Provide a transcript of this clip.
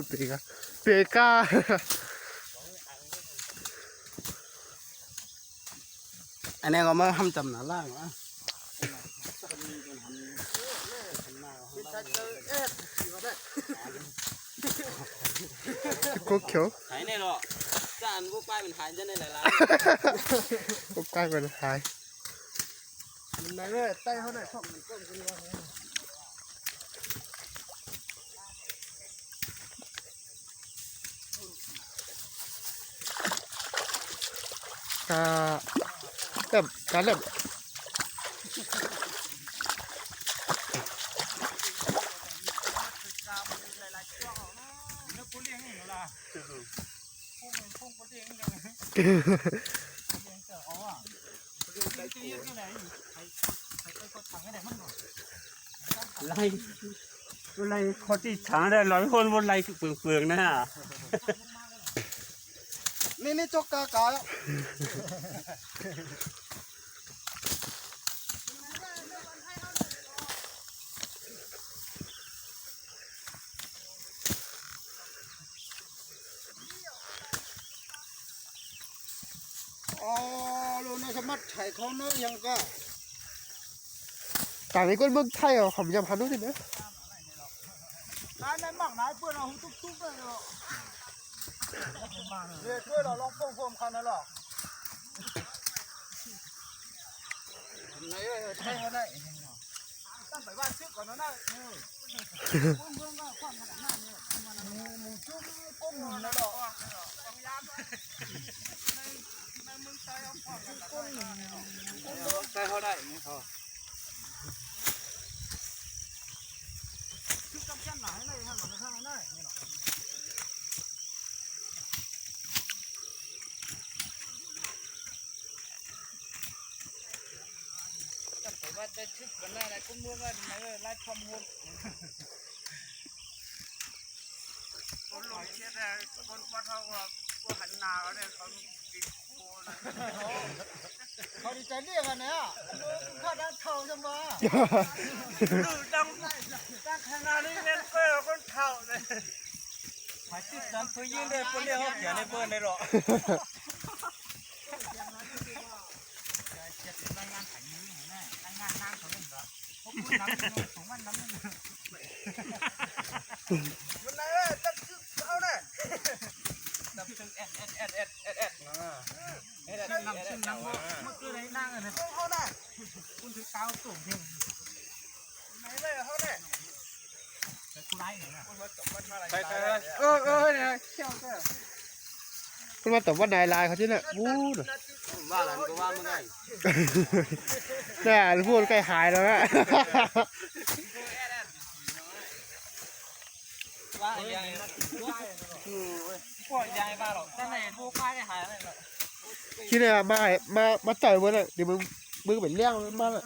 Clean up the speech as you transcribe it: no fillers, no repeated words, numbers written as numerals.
เปียกเปียก้าอันนี้ก็มาทำจำหน้าล่างวะกุ๊กเขียวหายแน่หรอจานพวกป้ายเป็นหายจะได้หลายกุ๊กใกล้กว่าหายมันไหนเนี่ยใต้เขาได้ชอบมันก้มกันวะการเริ่มไล่ไล่คนที่ช้างได้100 คนบนไล่เปลืองๆนะฮะนี่จกกากาอ๋อรู้นะสมัติไถ่เขาเนอะยังก็ต่างในก้นเมืองไทยเหรอผมยังพันนู้นนะนายหมักนายเพื่อนเราทุกเลยเนาะเดี๋ยวช่วยเราลองป้องพวมคันนั่นหรอไหนไทยเขาได้ตั้งไปบ้านชื่อก่อนนะนะเมืองก็ความขนาดนั้นเนี่ยมึงจุ้มก้มหนุนแล้วหรอในเมืองไทยเอาความกันก้มหนุนไทยเขาได้เนี่ยเขาชุดกำจัดหนาให้เลยท่านหลังท่านได้เนี่ยหรอแต่ว่าจะชุดกันได้กุ้งมือกันไหนไล่ความงุ่นคนหลงเชี่ยแต่คนวัดเขาว่าหันนาเขาเนี่ยเขาดิโคนะเขาดีใจเรียกกันเนี่ยข้าด้านเท่าจะมาดูตั้งขนาดนี้เล่นเป้คนเท่าเลยหายติดกันคุยยืนได้คนเดียวอย่าในเปิ้ลได้หรอกมันไหนตั้งชื่อเขาเนี่ยตั้งชื่อนำชื่อนำเมื่อกี้ไหนนั่งเลยเขาเนี่ยคุณถือเท้าสูงเพียงไหนเลยเขาเนี่ยแต่กูไล่เนี่ยใช่เนี่ยเชี่ยวเจ้าคุณมาตบว่านายลายเขาที่เนี่ยวู้ดว่าหลังก็ว่ามึงไงเนี่ยพูดใกล้หายแล้วนะว่ายังพวกยังบ้าหรอกแต่ไหนพวกค่ายหายอะไรหรอกคิดเลยมาต่อยมึงเลยเดี๋ยวมึงเป็นเลี้ยงมากเลย